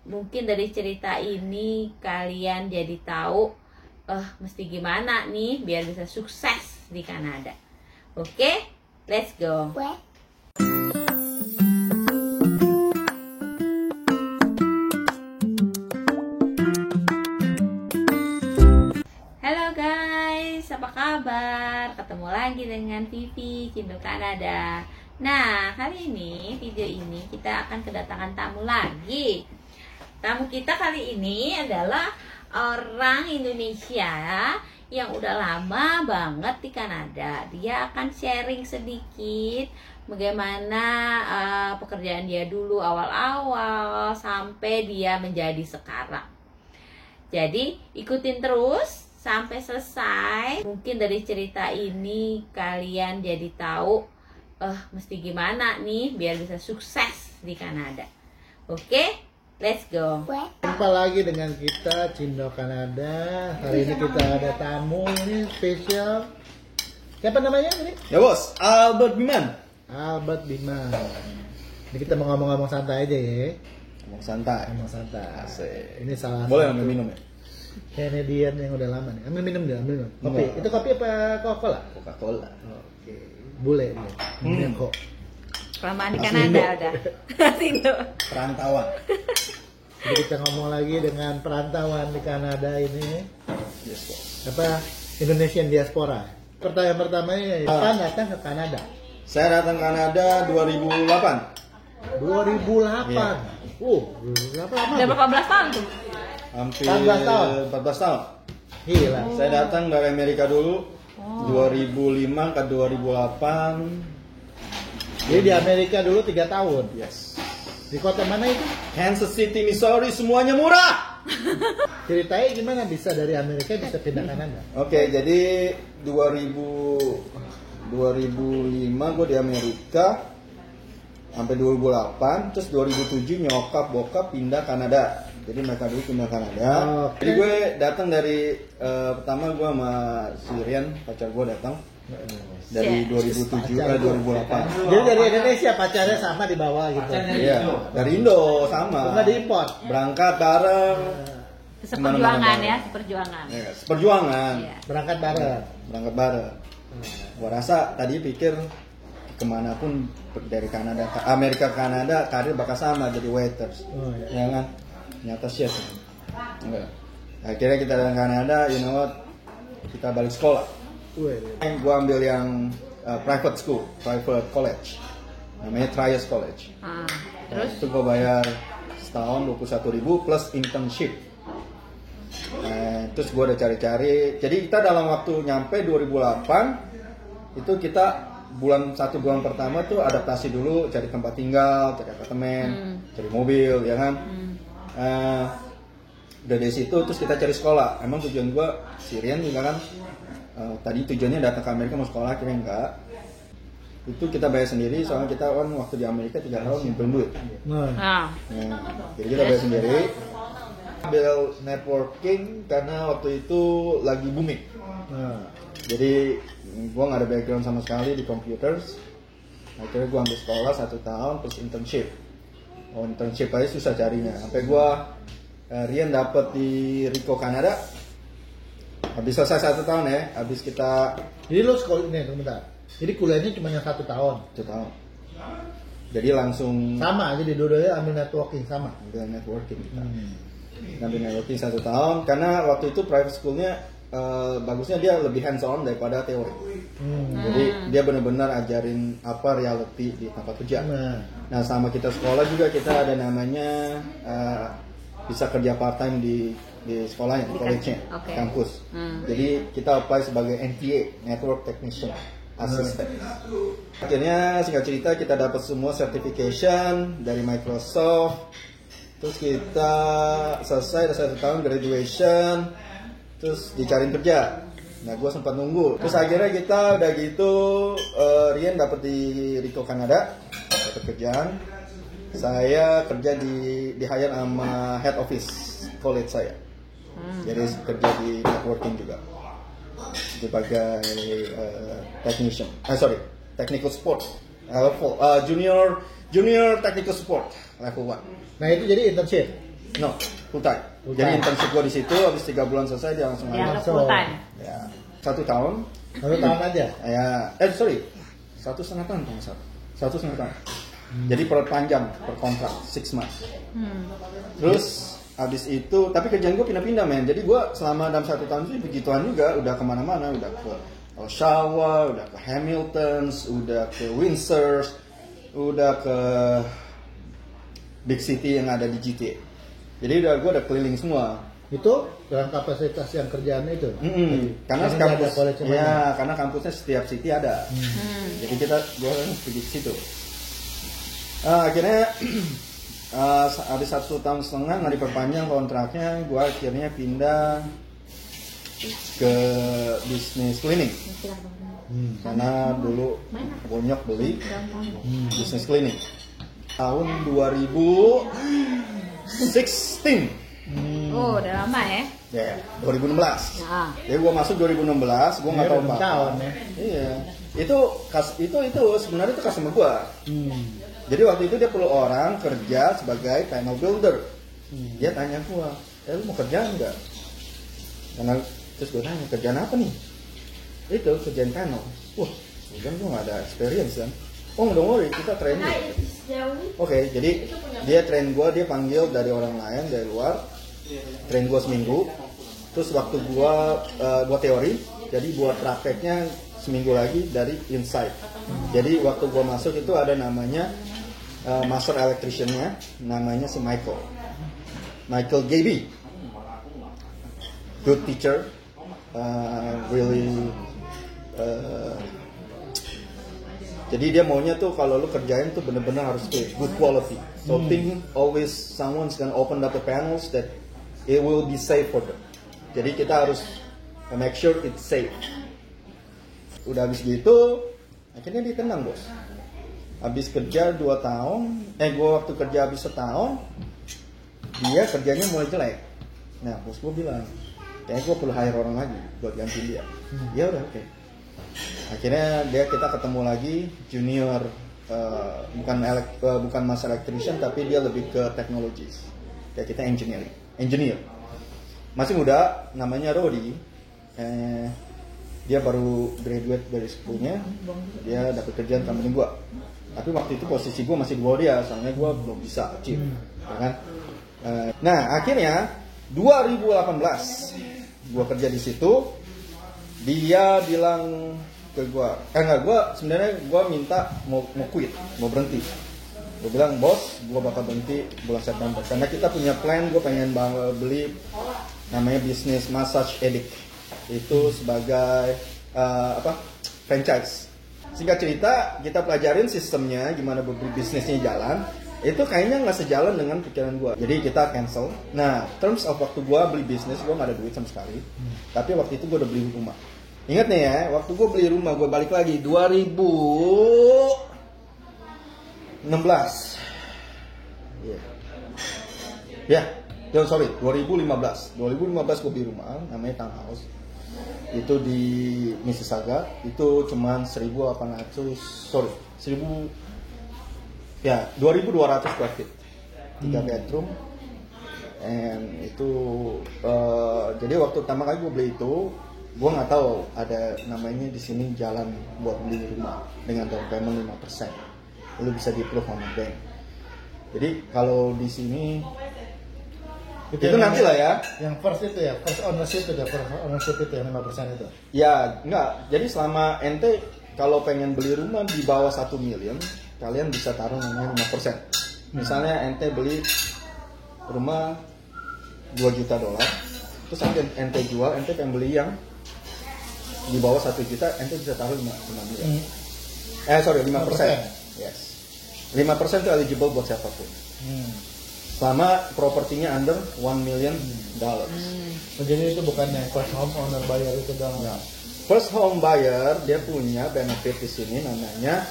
mungkin dari cerita ini kalian jadi tahu mesti gimana nih biar bisa sukses di Kanada. Oke, let's go. Halo guys, apa kabar? Ketemu lagi dengan Vivi Cindo Kanada. Nah, kali ini video ini kita akan kedatangan tamu lagi. Tamu kita kali ini adalah orang Indonesia yang udah lama banget di Kanada. Dia akan sharing sedikit bagaimana pekerjaan dia dulu awal-awal sampai dia menjadi sekarang. Jadi ikutin terus sampai selesai. Mungkin dari cerita ini kalian jadi tahu mesti gimana nih biar bisa sukses di Kanada. Oke, let's go. Jumpa lagi dengan kita Cindo Kanada. Hari ini kita ada tamu ini spesial. Siapa namanya ini? Ya bos, Albert Biman. Albert Biman. Ini kita mau ngomong-ngomong santai aja ya. Ngomong santai. Ngomong santai. Asik. Ini salah Boleh satu ambil minum ya? Canadian yang udah lama nih. Ambil minum deh, ambil minum. Kopi. Enggak. Itu kopi apa Coca-Cola? Coca-Cola. Oke. Bule dia. Minum kok. Kelamaan di Mas Kanada Indo. udah. Sindo. Perantauan. Jadi kita ngomong lagi dengan perantauan di Kanada ini. Yes bos. Apa Indonesian diaspora. Pertanyaan pertamanya, kapan datang ke Kanada? Saya datang Kanada 2008. 2008. Iya. Berapa lama? Udah berapa belas tahun tuh? Hampir 14 tahun. 14 tahun. Gila. Saya datang dari Amerika dulu. 2005 ke 2008. Jadi di Amerika dulu 3 tahun. Yes. Di kota mana itu? Kansas City, Missouri, semuanya murah. Ceritanya gimana bisa dari Amerika bisa pindah Kanada? Oke, jadi 2005 gue di Amerika sampai 2008, terus 2007 nyokap bokap pindah Kanada. Jadi mereka dulu pindah Kanada. Oke. Jadi gue datang dari pertama gue sama si Rian, pacar gue datang dari 2007 ke 2008. Jadi dari Indonesia pacarnya sama di bawah gitu. Iya, dari Indo sama. Enggak diimport. Berangkat bareng. Seperjuangan ya, seperjuangan. Ya, seperjuangan. Iya. Berangkat bareng. Berangkat bareng. Gua rasa tadi pikir kemanapun dari Kanada ke Amerika ke Kanada karir bakal sama jadi waiters. Oh, iya. Ya kan? Nyata shit. Enggak. Akhirnya kita dari Kanada, you know what? Kita balik sekolah. Wih. Gue ambil yang private school, private college, namanya Trias College. Terus Itu gue bayar setahun 21.000 plus internship. Terus gue udah cari-cari. Jadi kita dalam waktu nyampe 2008 itu kita bulan pertama tuh adaptasi dulu, cari tempat tinggal, cari apartemen, cari mobil, ya kan. Udah dari situ terus kita cari sekolah. Emang tujuan gue Syrian juga kan. Tadi tujuannya datang ke Amerika mau sekolah, akhirnya enggak. Itu kita bayar sendiri, soalnya kita kan waktu di Amerika 3 tahun ngumpulin duit. Nah, Jadi kita bayar sendiri. Ambil networking karena waktu itu lagi booming. nah. Jadi gua nggak ada background sama sekali di computers. Akhirnya gua ambil sekolah 1 tahun plus internship. Internship aja susah carinya. Sampai gua Rian dapet di Rico Kanada. Habis selesai 1 tahun ya, habis kita Jadi lu sekolah ini bentar. Jadi kuliahnya cuma yang 1 tahun. 1 tahun. Jadi langsung Sama aja di dua-duanya ambil networking sama. ambil networking kita. Ambil networking 1 tahun karena waktu itu private schoolnya bagusnya dia lebih hands on daripada teori. Jadi dia benar-benar ajarin apa reality di tempat kerja. Nah sama kita sekolah juga kita ada namanya bisa kerja part time di sekolahnya, di college-nya, Oke. kampus. Jadi kita apply sebagai NTA, Network Technician Assistant. Akhirnya singkat cerita kita dapat semua certification dari Microsoft. Terus kita selesai 1 tahun graduation, terus dicariin kerja. Nah gue sempat nunggu. Terus akhirnya kita udah gitu, Rian dapet di Rico Kanada, dapet kerjaan. Saya kerja di hire sama head office college saya. Jadi kerja di networking juga sebagai technician. Technical support level junior technical support level 1. Nah itu jadi internship. No, full time. Jadi internship gue di situ, habis 3 bulan selesai dia langsung Dianggap ngambil. full time. Ya, 1 tahun. 1 tahun aja. Ya, sorry, 1,5 tahun kalau nggak salah. 1,5 tahun. Jadi perpanjang per kontrak 6 months. Terus habis itu, tapi kerjaan gue pindah-pindah men. Jadi gue selama dalam 1 tahun itu begituan juga, udah kemana-mana, udah ke Oshawa, udah ke Hamiltons, udah ke Windsor, udah ke big city yang ada di GTA. Jadi gue udah keliling semua. Itu dengan kapasitas yang kerjaannya itu. Karena Ini kampus, ada college mana? ya karena kampusnya setiap city ada. Jadi gue pergi ke situ. Akhirnya habis 1,5 tahun nggak diperpanjang kontraknya, gue akhirnya pindah ke bisnis cleaning. Karena dulu bonyok beli bisnis cleaning tahun 2016. Oh, udah lama ya? Ya, 2016. Nah. Jadi gue masuk 2016, gue nggak Ya, tahu udah apa. tahun ya. Iya, itu sebenarnya itu customer gue. Jadi waktu itu dia perlu orang kerja sebagai panel builder. Dia tanya gue, lu mau kerjaan nggak? Karena terus gue tanya, kerjaan apa nih? Itu kerjaan panel. Wah, gue nggak ada experience kan. Oh, don't worry, kita training. Oke, jadi dia train gue, dia panggil dari orang lain dari luar, train gue seminggu. Terus waktu gue buat teori, jadi buat prakteknya seminggu lagi dari inside. Jadi waktu gue masuk itu ada namanya master electrician-nya, namanya si Michael Gaby, good teacher, really. Jadi dia maunya tuh kalau lu kerjain tuh bener-bener harus good quality. So think always someone's gonna open up the panels that it will be safe for them. Jadi kita harus make sure it's safe. Udah habis gitu, akhirnya dia tenang bos. Habis kerja 2 tahun, gue waktu kerja habis setahun, dia kerjanya mulai jelek. Nah bos gue bilang, kayaknya gue perlu hire orang lagi buat gantiin dia. Ya udah oke. Akhirnya kita ketemu lagi junior, bukan master electrician tapi dia lebih ke technologies. Kayak kita engineer. Masih muda, namanya Rodi. Dia baru graduate dari schoolnya, dia dapat kerjaan company gua. Tapi waktu itu posisi gua masih di bawah dia, soalnya gua belum bisa achieve, ya kan? Nah akhirnya 2018 gua kerja di situ. Dia bilang ke gua, sebenarnya gua minta mau quit, mau berhenti. Gua bilang bos, gua bakal berhenti bulan September karena kita punya plan, gua pengen beli namanya bisnis massage edict itu sebagai franchise. Singkat cerita, kita pelajarin sistemnya gimana bisnisnya jalan. Itu kayaknya nggak sejalan dengan pikiran gue. Jadi kita cancel. Nah, terms of waktu gue beli bisnis, gue nggak ada duit sama sekali. Tapi waktu itu gue udah beli rumah. Ingat nih ya, waktu gue beli rumah, gue balik lagi 2016. Ya, 2015 gue beli rumah, namanya townhouse. Itu di Mississauga, itu cuman 2.200 square feet, 3 bedroom, and itu jadi waktu pertama kali gue beli itu, gue nggak tahu ada namanya di sini jalan buat beli rumah dengan down payment 5%, lu bisa di approve sama bank. Jadi kalau di sini itu nanti lah ya. Yang first itu ya, first ownership itu yang 5% itu. Ya, enggak. Jadi selama ente kalau pengen beli rumah di bawah 1 million, kalian bisa taruh namanya 5%. Misalnya ente beli rumah $2 juta, terus ente jual, ente pengen beli yang di bawah 1 juta, ente bisa taruh 5 million. 5%. Yes. 5% itu eligible buat siapapun. Selama propertinya under $1 million. Jadi itu bukan yang first home owner buyer itu dong. Nah, first home buyer dia punya benefit di sini namanya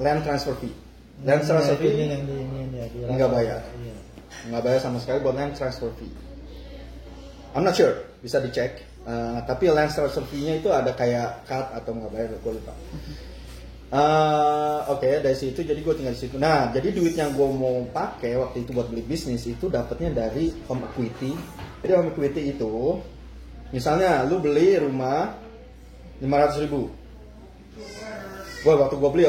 land transfer fee. Land transfer fee nggak bayar. Iya. Nggak bayar sama sekali buat land transfer fee. I'm not sure, bisa dicek. Tapi land transfer fee-nya itu ada kayak cut atau nggak bayar, gue lupa. Oke, dari situ jadi gue tinggal di situ. Nah, jadi duit yang gue mau pakai waktu itu buat beli bisnis itu dapatnya dari home equity. Jadi home equity itu, misalnya lu beli rumah 500.000. Waktu gue beli,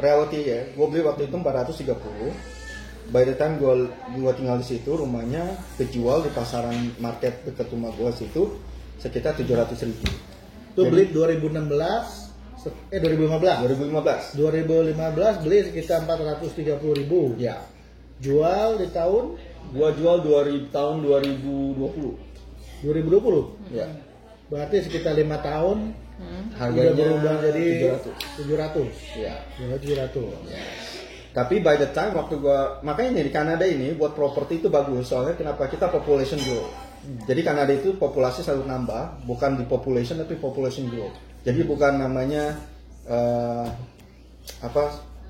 reality ya, gue beli waktu itu 430. By the time gue tinggal di situ, rumahnya kejual di pasaran market dekat rumah gue situ sekitar 700.000. Itu beli 2015. 2015 beli sekitar 430.000. Ya. Jual di tahun Gua jual tahun 2020. 2020. Ya. Berarti sekitar 5 tahun Harganya udah berubah jadi 700. 700. Ya. Ya, 700. Tapi by the time waktu gua, makanya di Kanada ini buat properti itu bagus. Soalnya kenapa? Kita population growth. Jadi Kanada itu populasi selalu nambah, bukan di population tapi population growth. Jadi bukan namanya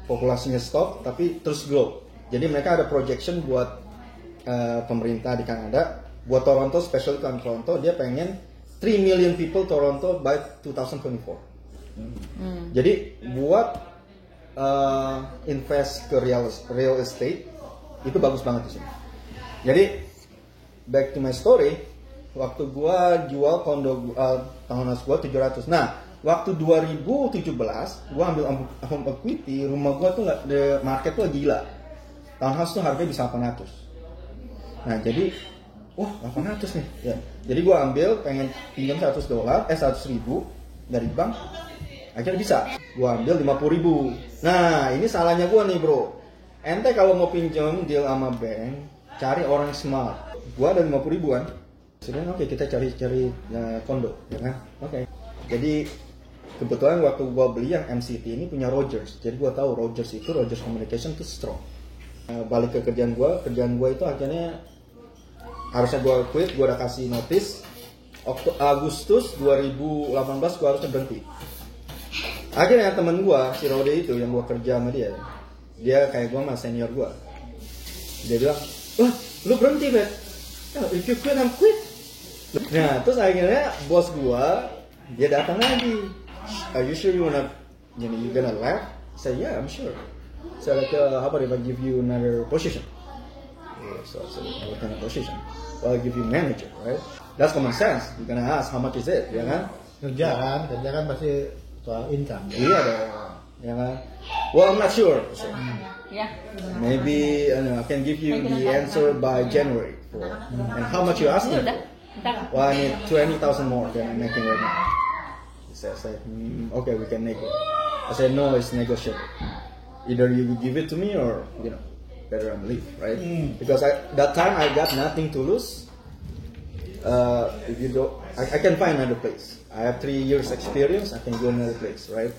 populasinya stop tapi terus grow. Jadi mereka ada projection buat pemerintah di Kanada, buat Toronto, especially kan Toronto, dia pengen 3 million people Toronto by 2024. Jadi buat invest ke real estate itu bagus banget di sini. Jadi back to my story, waktu gua jual kondo townhouse gua 700. Nah, waktu 2017 gua ambil home equity, rumah gua tuh the market tuh gila. Townhouse tuh harganya bisa 800. Nah, jadi wah 800 nih. Ya. Jadi gua ambil pengen pinjam $100 dari bank. Akhirnya bisa. Gua ambil 50.000. Nah, ini salahnya gua nih, Bro. Ente kalau mau pinjam deal sama bank, cari orang smart. Gua ada 50.000 kan. Sudah oke, kita cari kondo, ya kan? Oke. Jadi kebetulan waktu gua beli yang MCT ini punya Rogers. Jadi gua tahu Rogers Communication itu strong. Balik ke kerjaan gua itu akhirnya harusnya gua quit, gua udah kasih notice. Agustus 2018 gua harusnya berhenti. Akhirnya temen gua, si Rode itu yang gua kerja sama dia kayak gua sama senior gua. Dia bilang, wah lu berhenti Bet, if you quit I'm quit. Nah terus akhirnya bos gua dia datang lagi, are you sure you gonna left? I said yeah I'm sure. So like how about if I give you another position? Yeah, so I said what kind of position? Well I give you manager, right? That's common sense. You're gonna ask how much is it, ya kan? Kerja kan pasti soal income. Iya dong, ya kan? Well, I'm not sure. So, maybe I can give you the answer by January. And how much you asking? Well, I need 20,000 more than I'm making right now. He said, okay, we can make it. I said, no, it's negotiable. Either you give it to me or, better I'm leave, right? Because that time I got nothing to lose. If you don't, I can find another place. I have 3 years experience, I can go another place, right?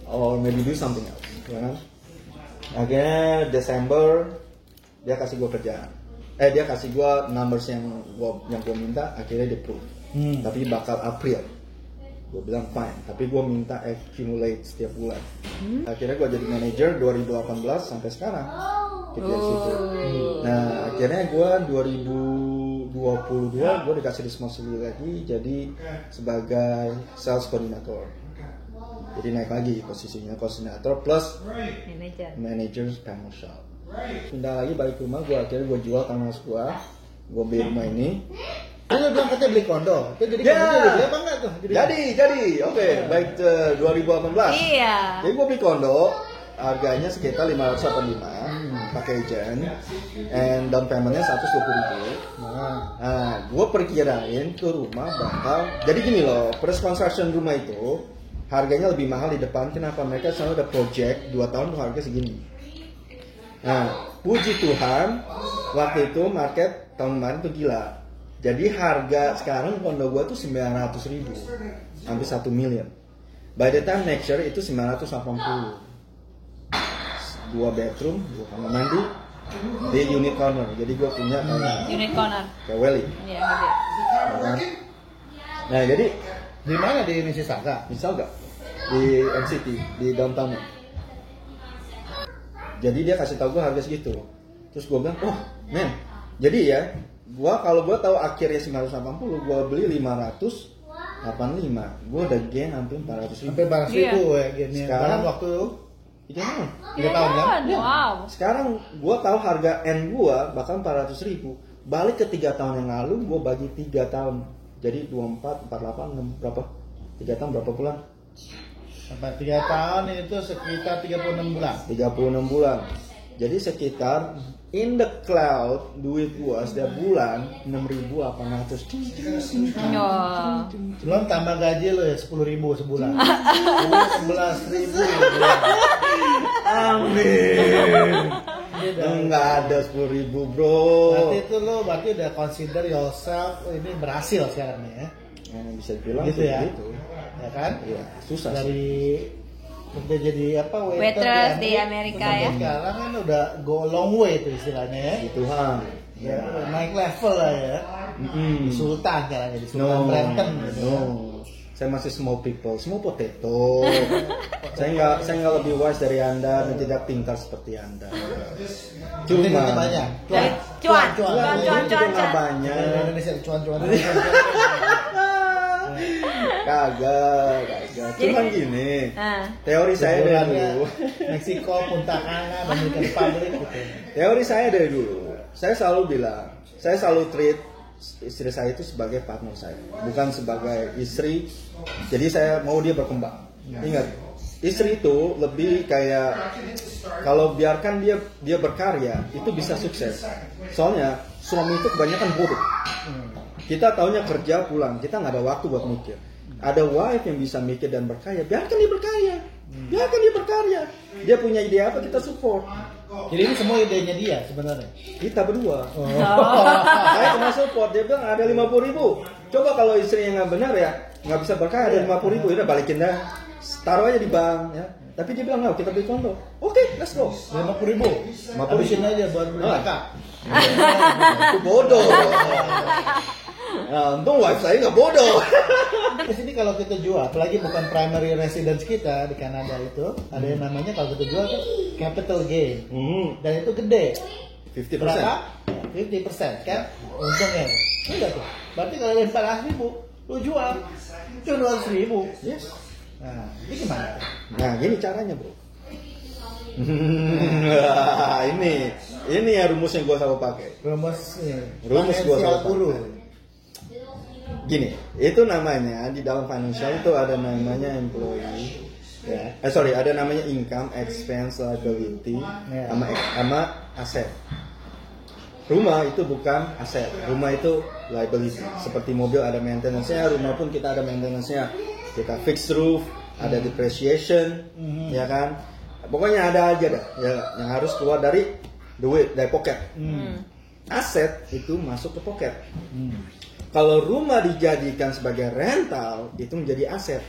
Or maybe do something else, ya kan? Akhirnya Desember dia kasih gue kerjaan. Dia kasih gue numbers yang gue minta, akhirnya dia approve. Tapi bakal April. Gue bilang fine, tapi gue minta accumulate setiap bulan. Akhirnya gue jadi manager 2018 sampai sekarang. Gitu dari situ. Nah, akhirnya gue 2022 gue dikasih responsibility lagi jadi sebagai sales coordinator. Jadi naik lagi posisinya coordinator plus manager panel shop. Pindah lagi balik ke rumah gue, akhirnya gue jual tanah gue beli rumah ini. Lu bilang katanya beli kondo. Itu jadi kondo udah beli apa enggak tuh? Jadi. Oke, baik 2018. Iya. Jadi gue beli kondo, harganya sekitar 585 pakai agent, and down paymentnya 120.000. Nah, gue perkirain ke rumah bakal. Jadi gini loh, press construction rumah itu harganya lebih mahal di depan. Kenapa? Mereka selalu ada project 2 tahun tuh harga segini. Nah, puji Tuhan, waktu itu market tahun kemarin tuh gila. Jadi harga sekarang kondo gua tuh 900.000, hampir 1 million. By the time next year itu 980. 2 bedroom, 2 kamar mandi, di unit corner. Jadi gua punya Unit corner. kayak Welly. Iya, Nah, jadi Di mana di Mississauga? misal gak di MCT di downtown. Jadi dia kasih tahu gue harga segitu. Terus gue bilang, oh men, jadi ya, kalau gue tahu akhirnya 980, gue beli 500 85, gue udah gain hampir 400 ribu. Sampai 400.000 ya gini. Sekarang waktu 3 tahun. 3 tahun kan? Wow. Sekarang gue tahu harga N gue bahkan 400 ribu. Balik ke 3 tahun yang lalu, gue bagi 3 tahun. Jadi 24, 48, 6, berapa? 3 tahun berapa bulan? Sampai 3 tahun itu sekitar 36 bulan. 36 bulan. Jadi sekitar in the cloud duit gua setiap bulan 6.800. Oh. Belum tambah gaji lo ya 10.000 sebulan. 11.000 sebulan. Amin. Enggak ada 10.000 bro. Berarti itu lo udah consider yourself ini berhasil sekarang nih ya. Bisa dibilang Gitu ya. gitu. Ya kan? Iya, susah sih. Dari udah jadi apa Waitress di Amerika ya. Sekarang kan udah go long way itu istilahnya ya. Gitu Tuhan. Ya, naik level lah ya. Sultan sekarang jadi Sultan Brampton gitu. No. Saya masih small people, small potato. saya nggak lebih wise dari Anda dan tidak pintar seperti Anda. Cuma banyak. Cuan. Nggak banyak. Indonesia cuan. Kagak. Cuman gini. Teori saya dari dulu. Meksiko, Punta Cana, Dominican Republic gitu. Teori saya dari dulu. Saya selalu bilang, saya selalu treat istri saya itu sebagai partner saya, bukan sebagai istri. Jadi saya mau dia berkembang. Ingat, istri itu lebih kayak kalau biarkan dia berkarya itu bisa sukses. Soalnya suami itu kebanyakan bodoh. Kita taunya kerja pulang, kita nggak ada waktu buat mikir. Ada wife yang bisa mikir dan berkarya, biarkan dia berkarya. Biarkan dia berkarya. Dia punya ide apa, kita support. Jadi ini semua idenya dia sebenarnya. Kita berdua. Saya cuma support. Dia bilang ada 50.000. Coba kalau istrinya nggak benar ya, nggak bisa berkaya ada 50.000. Udah balikin dah. Taruh aja di bank ya. Tapi dia bilang nggak, kita beli kondo. Oke, let's go. 50.000. Habisin aja buat beli kakak. Itu bodoh. Nah, untung wife saya nggak bodoh. Di sini kalau kita jual, apalagi bukan primary residence kita di Kanada itu, ada yang namanya kalau kita jual kan capital gain, dan itu gede. 50%. Berapa? 50% kan? Untungnya. Enggak tuh. Berarti kalau ada 400.000, lu jual cuma 200.000. Yes. Nah, ini gimana? Nah, gini caranya bro. ini ya rumus yang gue selalu pakai. Rumus gue selalu pakai. Gini, itu namanya di dalam financial itu ada namanya employee, ya. Ada namanya income, expense, liability, sama aset. Rumah itu bukan aset, rumah itu liability. Seperti mobil ada maintenance-nya, rumah pun kita ada maintenance-nya. Kita fix roof, ada depreciation, ya kan. Pokoknya ada aja dah, ya, yang harus keluar dari duit, dari pocket. Aset itu masuk ke pocket. Kalau rumah dijadikan sebagai rental, itu menjadi aset.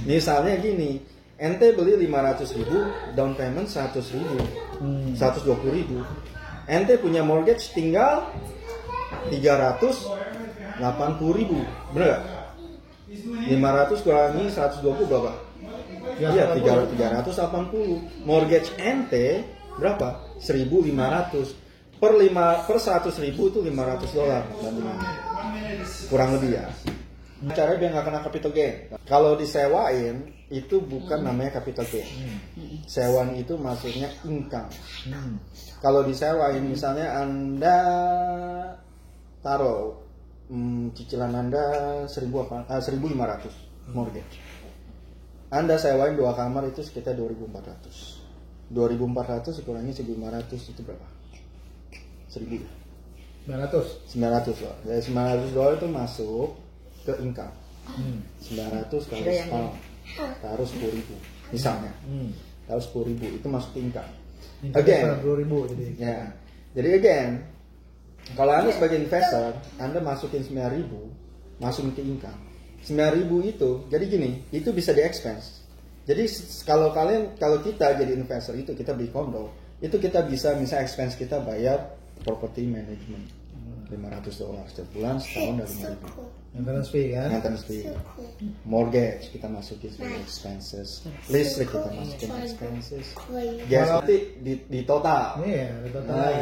Misalnya gini, ente beli 500.000, down payment 100.000, 120.000. Ente punya mortgage tinggal 380.000, bener gak? 500 kurangi 120 berapa? Iya, 380. Mortgage ente berapa? 1.500. Per 100.000 itu $500 bandingannya. Kurang lebih ya. Cara biar nggak kena capital gain. Kalau disewain itu bukan namanya capital gain. Sewaan itu maksudnya income. Kalau disewain misalnya Anda taruh cicilan Anda 1.500 mortgage. Anda sewain 2 kamar itu sekitar 2.400. 2.400 dikurangi 1.500 itu berapa? 1.900 loh. Dari $900 itu masuk ke income. 900 kali setahun taruh 10.000 misalnya. Taruh 10.000 itu masuk ke income. Again, 20.000 jadi. Ya. Jadi again, kalau Anda sebagai investor, Anda masukin 9.000 masukin ke income. 9.000 itu, jadi gini, itu bisa di expense. Jadi kalau kita jadi investor itu kita beli kondo, itu kita bisa misalnya expense kita bayar property management $500 setiap bulan setahun dari 5.000. Maintenance fee kan? Maintenance fee, mortgage kita masukin sebagai expenses, listrik kita masukin expenses, gas nanti di total. Iya, di total lagi.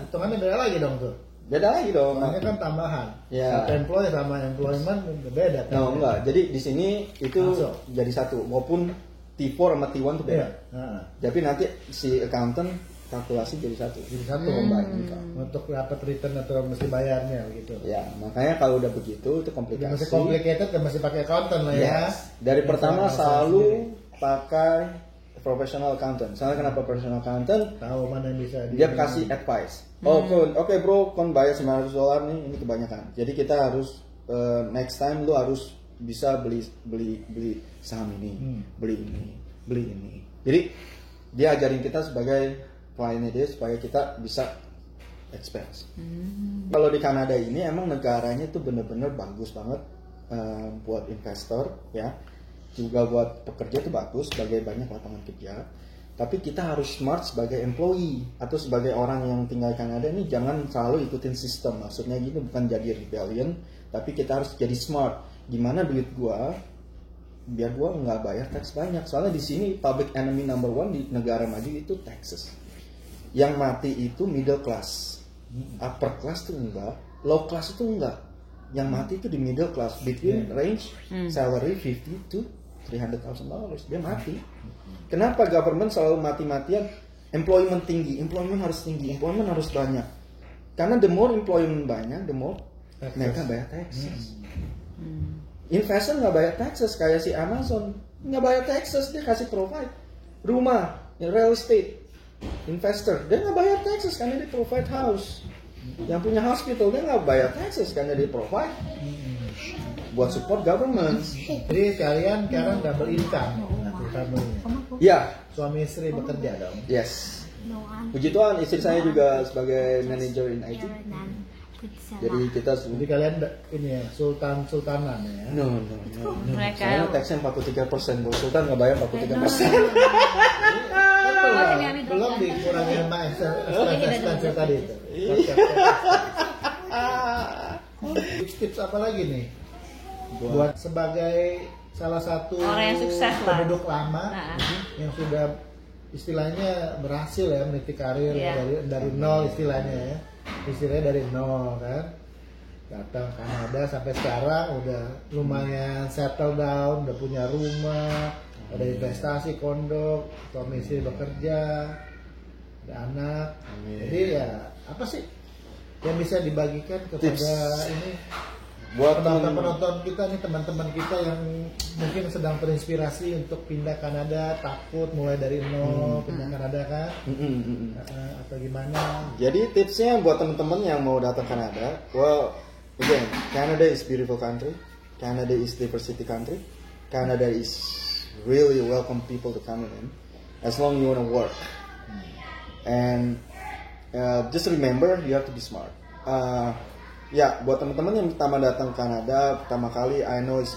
Hitungannya beda lagi dong tuh. beda lagi dong. Soalnya kan tambahan. Ya. Self-employed sama employment beda kan. No, enggak. Jadi di sini itu Masuk. jadi satu. Maupun T4 sama T1 itu beda. Iya. Nah, Tapi nanti si accountant kalkulasi jadi satu. jadi satu Combine income. untuk dapat return atau mesti bayarnya gitu. Ya, makanya kalau udah begitu itu Jadi komplikasi. masih complicated dan masih pakai accountant lah ya. Yes. Dari Yang pertama saya selalu sendiri. pakai professional accountant. Soalnya kenapa professional accountant? Tahu mana yang bisa Dia kasih advice. Oh, oke bro, kon bayar $900 nih, ini kebanyakan. Jadi kita harus next time lu harus bisa beli saham ini, beli ini. Jadi dia ajarin kita sebagai kliennya dia supaya kita bisa expense. Kalau di Kanada ini emang negaranya itu bener-bener bagus banget buat investor ya. Juga buat pekerja itu bagus sebagai banyak lapangan kerja. Tapi kita harus smart sebagai employee atau sebagai orang yang tinggal di Kanada ini jangan selalu ikutin sistem. Maksudnya gini bukan jadi rebellion, tapi kita harus jadi smart. Gimana duit gua biar gua nggak bayar tax banyak. Soalnya di sini public enemy number one di negara maju itu taxes. Yang mati itu middle class, upper class tuh enggak, low class itu enggak. Yang mati itu di middle class, between range salary 50 to $300,000 dia mati. Kenapa government selalu mati-matian? Employment tinggi, employment harus tinggi, employment harus banyak. Karena the more employment banyak, the more mereka bayar taxes. Investor nggak bayar taxes kayak si Amazon nggak bayar taxes, dia kasih provide rumah, real estate. Investor dia nggak bayar taxes karena dia provide house. Yang punya hospital dia nggak bayar taxes karena dia provide buat support government. Jadi kalian sekarang double income nanti family. Ya, Suami istri bekerja dong. yes. Puji Tuhan istri saya juga sebagai manager in IT. Jadi kita Jadi kalian ini ya sultanan ya. no. Mereka Soalnya taxnya 43%, Bos Sultan nggak bayar 43%. Belum dikurangi sama expense tadi itu. Tips apa lagi nih? Buat sebagai salah satu orang yang sukses lah. penduduk lama Nah. yang sudah istilahnya berhasil ya meniti karir Iya. dari nol istilahnya ya. Istilahnya dari nol kan. Datang Kanada sampai sekarang udah lumayan settle down, udah punya rumah, ada investasi kondo, suami istri bekerja, ada anak. Jadi ya apa sih yang bisa dibagikan kepada ini Buat penonton kita nih, teman-teman kita yang mungkin sedang terinspirasi untuk pindah Kanada, takut mulai dari nol pindah Kanada kan, atau gimana? Jadi tipsnya buat teman-teman yang mau datang Kanada, well, again, Canada is beautiful country, Canada is diversity country, Canada is really welcome people to come in, as long you wanna work, and just remember you have to be smart. Ya, buat teman-teman yang pertama datang Kanada pertama kali, I know it's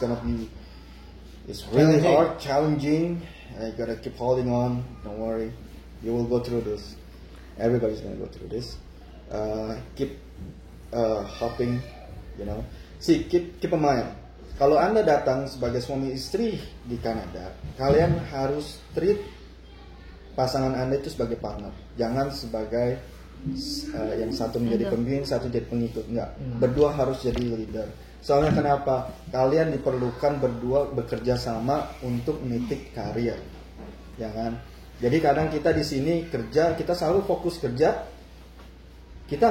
really hard, challenging. I gotta keep holding on. Don't worry, you will go through this. Everybody's gonna go through this. Keep hopping, you know. See, keep in mind. Kalau Anda datang sebagai suami istri di Kanada, kalian harus treat pasangan Anda itu sebagai partner, jangan sebagai yang satu menjadi pemimpin, satu jadi pengikut. Enggak, berdua harus jadi leader. Soalnya kenapa? Kalian diperlukan berdua bekerja sama untuk menitik karir, ya kan? Jadi kadang kita di sini kerja, kita selalu fokus kerja, kita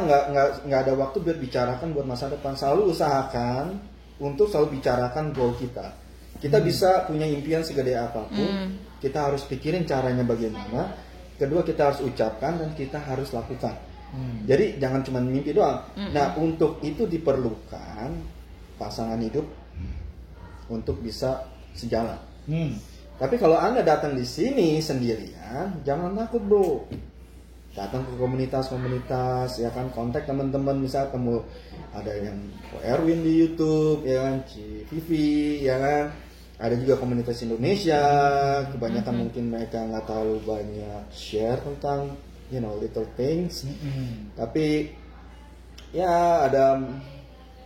nggak ada waktu buat bicarakan buat masa depan. Selalu usahakan untuk selalu bicarakan goal kita. Kita bisa punya impian segede apapun, kita harus pikirin caranya bagaimana. Kedua, kita harus ucapkan dan kita harus lakukan. Jadi jangan cuma mimpi doang. Nah, untuk itu diperlukan pasangan hidup untuk bisa sejalan. Tapi kalau Anda datang di sini sendirian, jangan takut, bro. Datang ke komunitas-komunitas, ya kan, kontak teman-teman, misal kamu ada yang Erwin di YouTube, ya kan, Vivi, ya kan. Ada juga komunitas Indonesia, kebanyakan mungkin mereka nggak terlalu banyak share tentang, you know, little things. Tapi ya ada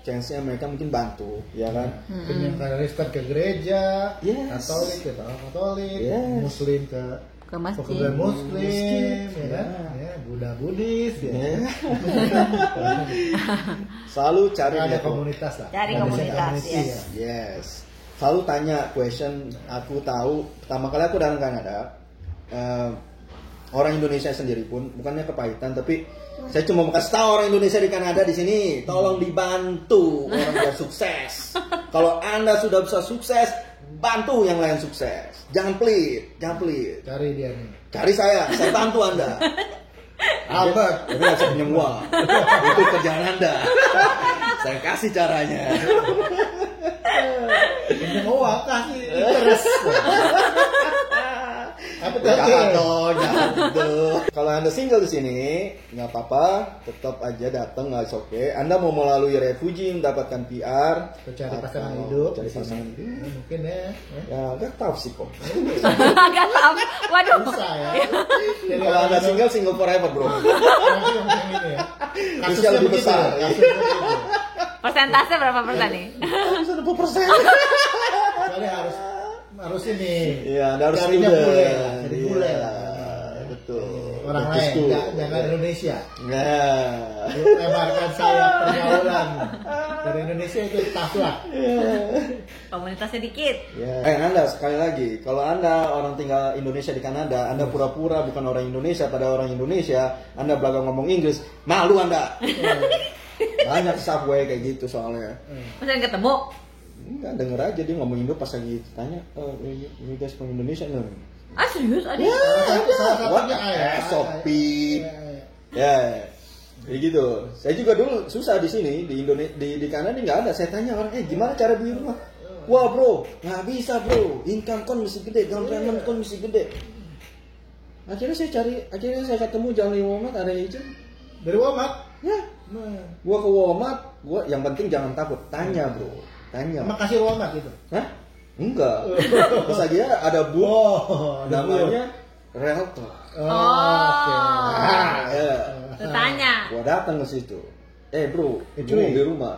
chance-nya mereka mungkin bantu, ya kan. Yang Kristen ke gereja, Yes. Katolik ke Katolik, Yes. Muslim ke ke masjid. Buddha Muslim, ya kan? Ya, Buddha Buddhis, ya. Selalu cari Ada network. komunitas lah. Cari Ada komunitas, community, yes. ya. Yes. Selalu tanya question. Aku tahu pertama kali aku datang Kanada, orang Indonesia sendiri pun bukannya kepahitan, tapi saya cuma mau kasih tahu orang Indonesia di Kanada di sini, tolong dibantu orang biar sukses. Kalau Anda sudah bisa sukses, bantu yang lain sukses. Jangan pelit, jangan pelit. Cari dia nih. Cari saya bantu Anda. Albert. Tapi nggak saya pinjam uang. Itu kerjaan Anda. Saya kasih caranya. Pinjam uang kasih terus. Apa Jangan tadi? dong, jangan gitu. Kalau Anda single di sini, nggak apa-apa, tetap aja datang, nggak oke. Anda mau melalui refugee, mendapatkan PR, Cari pasangan atau hidup. cari pasangan hidup. Ya, mungkin ya. Ya, nggak tahu sih kok. Gak tahu. Waduh. Bisa ya. Jadi Kalau Anda single forever bro. yang ini ya. Usia lebih begitu besar. ya, kasusnya begitu. Persentase berapa persen nih? Bisa 20%. Soalnya harus ini. Iya, Anda harus carinya student. bule lah, jadi Iya, bule lah. betul. Orang Back to lain, school. jangan Indonesia. Nah. Lebarkan sayap pergaulan. Dari Indonesia itu tough lah. Komunitasnya dikit. Ya. Anda sekali lagi, kalau Anda orang tinggal Indonesia di Kanada, Anda pura-pura bukan orang Indonesia pada orang Indonesia, Anda belakang ngomong Inggris, malu Anda. Banyak subway kayak gitu soalnya. Masa ketemu? Enggak, denger aja dia ngomong Indo pas lagi tanya, you guys from Indonesia? No. Ah serius ada? Salah What? satunya Shopee. Ya, kayak gitu. Saya juga dulu susah di sini di Indonesia, di Kanada nggak ada. Saya tanya orang, gimana cara beli rumah? Wah bro, nggak bisa bro. Income kon mesti gede, down payment kon mesti gede. Akhirnya saya ketemu jalan di Walmart ada agent. Dari Walmart. Ya, gua ke Walmart, yang penting jangan takut, tanya bro, tanya. Makasih Walmart itu. Hah? Enggak. Terus aja ada booth ada namanya Realtor. Oke. Ya. Tanya. Gua datang ke situ. Bro, cuy. gua mau beli rumah.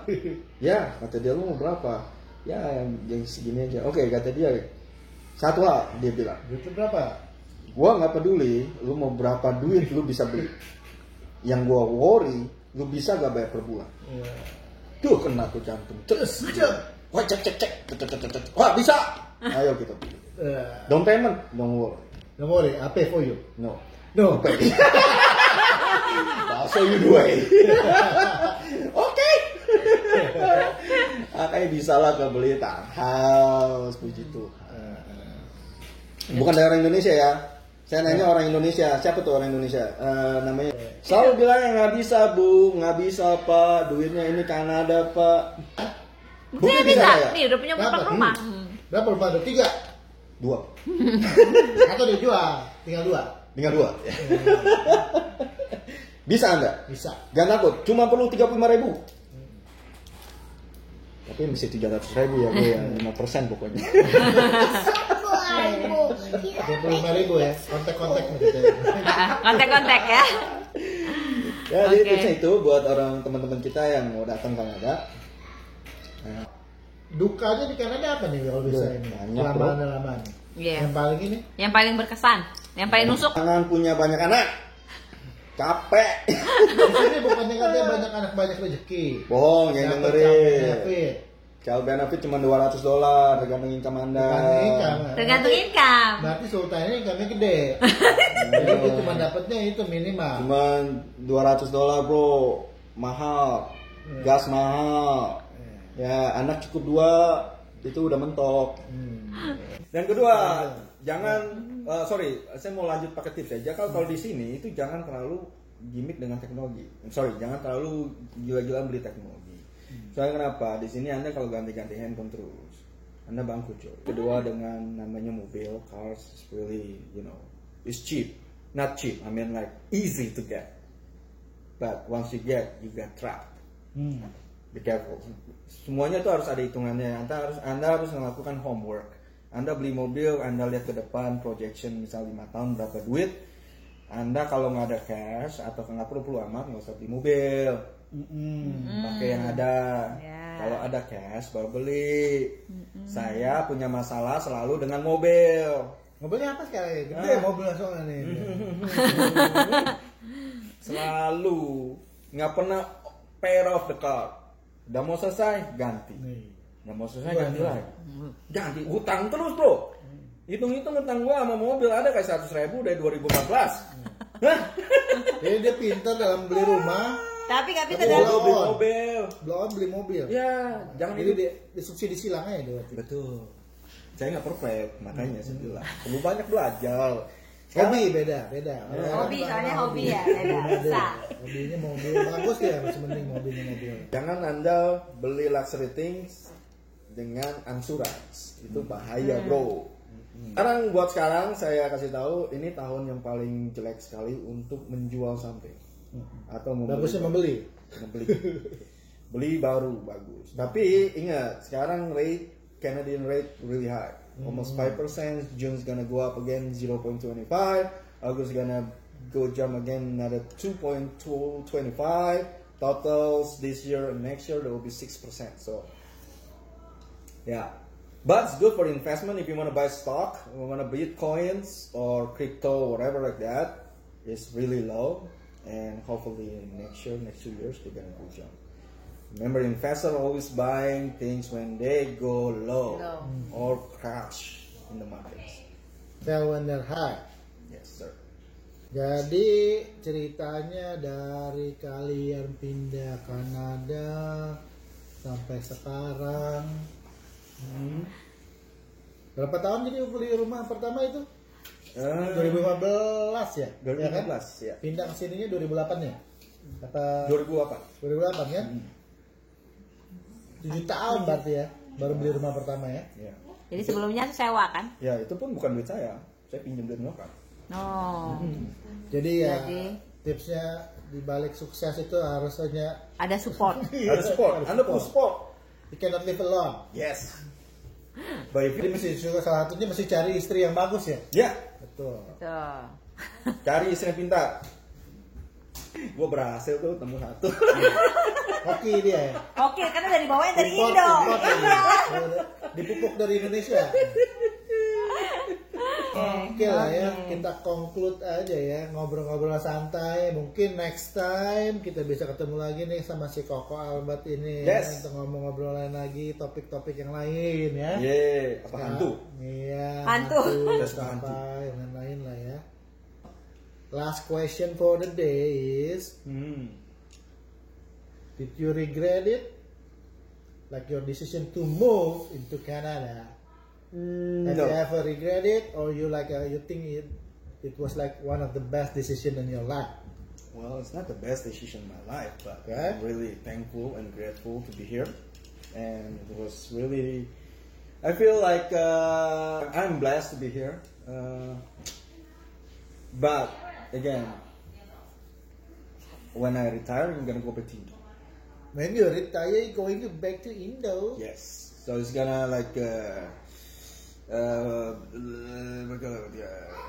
Ya, kata dia lu mau berapa? Ya, yang segini aja. Oke, kata dia. Satu hal dia bilang. Itu berapa? Gua nggak peduli, lu mau berapa duit lu bisa beli. Yang gua worry, lu bisa gak bayar per bulan. Iya. Tuh kena tuh jantung. Terus, wah cek. Wah bisa. Ayo kita beli. Down payment, don't worry. Don't worry, I pay for you. No. No. Pay. I'll show you the way. Oke. Makanya bisa lah kebeli townhouse, puji Tuhan. Bukan dari orang Indonesia ya. Saya nanya orang Indonesia, siapa tuh orang Indonesia? Namanya selalu bilang nggak bisa bu, nggak bisa pak, duitnya ini Kanada pak. Buktinya bisa. Nih udah punya Dapat. empat rumah. Berapa rumah ada? 3. 2. Atau dijual, tinggal 2. Tinggal 2. Bisa Anda? Bisa. Jangan takut, cuma perlu 35.000. Tapi mesti 700.000 ya, Bu, ya 5% pokoknya. 25.000 ya. Kontak-kontak gitu. Kontak-kontak ya. Ya, jadi Oke. tipsnya itu buat orang teman-teman kita yang mau datang Kanada. Nah, Dukanya di Kanada apa nih kalau bisa ini? Banyak, bro. Lama-lama nih. Iya. Yang paling ini? Yang paling berkesan, yang paling nusuk. jangan punya banyak anak. Capek. Di sini bukannya katanya banyak anak banyak rezeki. Bohong, yang Dapat dengerin. benefit. Child benefit cuma $200 tergantung income Anda. Bukan income. Tergantung income. Berarti sultan ini income-nya gede. Jadi itu cuma dapatnya itu minimal. Cuman $200 bro, mahal, gas mahal. Ya anak cukup 2 itu udah mentok. Dan kedua, jangan sorry, saya mau lanjut pakai tips aja. Kalau di sini itu jangan terlalu gimmick dengan teknologi. Sorry, jangan terlalu gila-gilaan beli teknologi. Soalnya kenapa? Di sini Anda kalau ganti-ganti handphone terus, Anda bangkrut coy. Kedua dengan namanya mobil, cars, is really, it's cheap. Not cheap, I mean like easy to get. But once you get trapped. Be careful. Semuanya tuh harus ada hitungannya. Anda harus melakukan homework. Anda beli mobil, Anda lihat ke depan projection misal 5 tahun berapa duit. Anda kalau nggak ada cash atau nggak perlu amat nggak usah beli mobil. Pakai yang ada. Ya. Kalau ada cash baru beli. Saya punya masalah selalu dengan mobil. Mobilnya apa sekarang? Gede mobilnya soalnya nih. Selalu nggak pernah pay off the car. Udah mau selesai ganti. Nggak mau selesai ganti lagi. Ganti hutang terus bro. Hitung-hitung hutang gua sama mobil ada kayak 100.000 dari 2014. Hah? Jadi dia pintar dalam beli rumah. Tapi nggak bisa Tapi dalam Beli mobil. Belum beli mobil. Ya, jangan Jadi itu. disubsidi silang aja dia. Betul. Saya nggak perfect, makanya saya bilang perlu banyak belajar. Hobi beda. Hobi, soalnya hobi ya, beda. Bisa. Hobinya mobil bagus ya, masih mending mobilnya mobil. Jangan Anda beli luxury things dengan asuransi. Itu bahaya, bro. Sekarang buat sekarang saya kasih tahu ini tahun yang paling jelek sekali untuk menjual something atau Bagusnya membeli. Beli baru bagus. Tapi ingat, sekarang Canadian rate really high. Almost 5%. June's gonna go up again 0.25. August gonna go jump again another 2.25. Totals this year and next year there will be 6%. So yeah. But it's good for investment if you want to buy stock, you want to buy coins or crypto, whatever like that. It's really low, and hopefully next year, next 2 years, they're gonna go jump. Remember, investors are always buying things when they go low or crash in the markets. Sell when they're high. Yes, sir. Jadi ceritanya dari kalian pindah Kanada sampai sekarang. Berapa tahun jadi beli rumah pertama itu? 2015 ya? 2015 ya. Pindah ke sininya 2008 ya? Kata 2008. 2008 kan? 7 tahun berarti ya baru beli rumah pertama ya? Ya. Jadi sebelumnya sewa kan? Ya, itu pun bukan duit saya pinjam duit nyokap. Oh. Jadi ya Jadi- tipsnya di balik sukses itu harusnya Ada support. Ada support, Anda perlu support. you cannot live alone. Yes. Baik, Jadi mesti juga salah satunya mesti cari istri yang bagus ya. ya. Betul. Tuh. Cari istri yang pintar. Gue berhasil tuh temu satu. Hoki dia ya. Oke, karena dari bawahnya dari Import, Indo. import lagi. Iya. Dipupuk dari Indonesia. Oke lah ya, kita conclude aja ya, ngobrol-ngobrol santai. Mungkin next time kita bisa ketemu lagi nih sama si Koko Albert ini ya, Yes. untuk ngobrol-ngobrolan lagi topik-topik yang lain ya. Ye, apa hantu? Iya. Hantu. Terus Apa hantu. yang lain lah ya. Last question for the day is, did you regret it? Like your decision to move into Canada? Have No. you ever regret it, or you you think it was like one of the best decision in your life? Well, it's not the best decision in my life, but Okay. I'm really thankful and grateful to be here. And it was really, I feel like I'm blessed to be here. But again, when I retire, I'm gonna go back to Indo. When you retire, you going back to Indo? Yes. So it's gonna like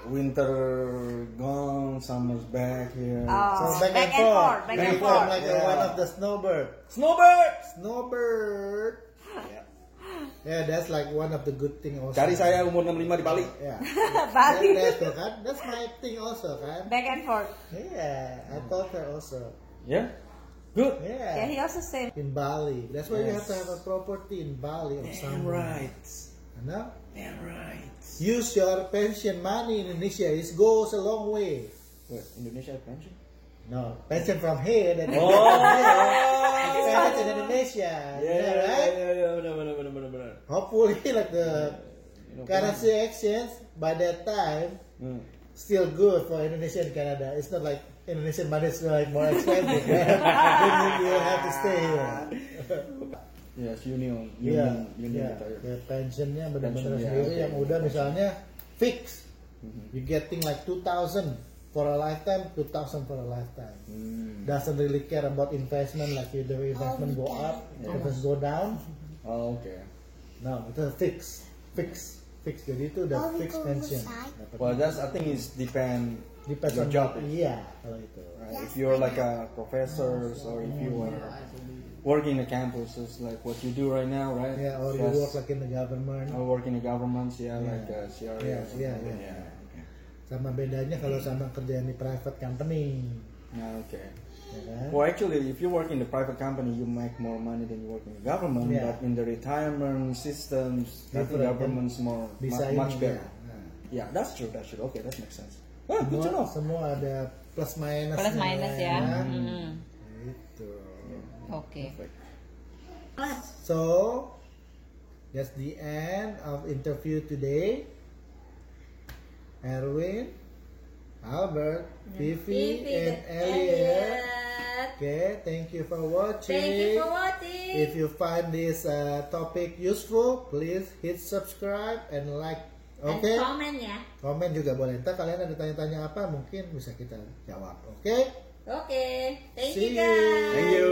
winter gone, summer's back here. Oh. So back and forth, like Yeah. one of the snowbird. Snowbird. Snowbird. Yeah. Yeah, that's like one of the good thing also. Cari saya umur 65 di Bali. Yeah. Bali. That's my thing also kan. Back and forth. Yeah, I told her also. Yeah. Good. Yeah, Yeah. he also said. In Bali. That's why you Yes. have to have a property in Bali or Damn somewhere. right. You know? Damn right. Use your pension money in Indonesia. It goes a long way. Wait, Indonesia pension? No, pension from here. Then Oh. Spend it in Indonesia. Yeah, right? benar. Hopefully, like the You know, currency exchange by that time still good for Indonesia and Canada. It's not like Indonesian money is like more expensive. Then you have to stay here. Yes, union Iya, retire. ya, pensionnya benar-benar Pension, ya, sendiri oke. yang udah misalnya fix. You getting like 2,000 for a lifetime, 2,000 for a lifetime. Doesn't really care about investment, like the investment go up, investment go down. Oh, okay. No, itu fix. Jadi itu udah fix pension. Well, that's I think it's depend Depends your on job. Iya, kalau itu. Right? If you're like a professor or if you are working in the campus is like what you do right now, right? Yeah, or you Yes. work like in the government. Or work in the government, yeah, Yeah. like CRA. Yeah, or something. yeah. Okay. Sama bedanya kalau sama kerjaan di private company. Yeah, okay. Ya kan? Well, actually, if you work in the private company, you make more money than you work in the government. Yeah. But in the retirement systems, I think Different, government's more Bisa much ini, better. ya. Nah, Yeah, that's true. That's true. Okay, that makes sense. Oh, good to know. semua ada plus minus. Plus minus ya. Gitu. Oke. Perfect. So, that's the end of interview today. Erwin, Albert, Vivi, and Elliot. Okay, thank you for watching. Thank you for watching. If you find this topic useful, please hit subscribe and like. Okay? And comment ya. Komen juga boleh. Ntar kalian ada tanya-tanya apa, mungkin bisa kita jawab. Oke? Oke. Thank See you guys. you. Thank you.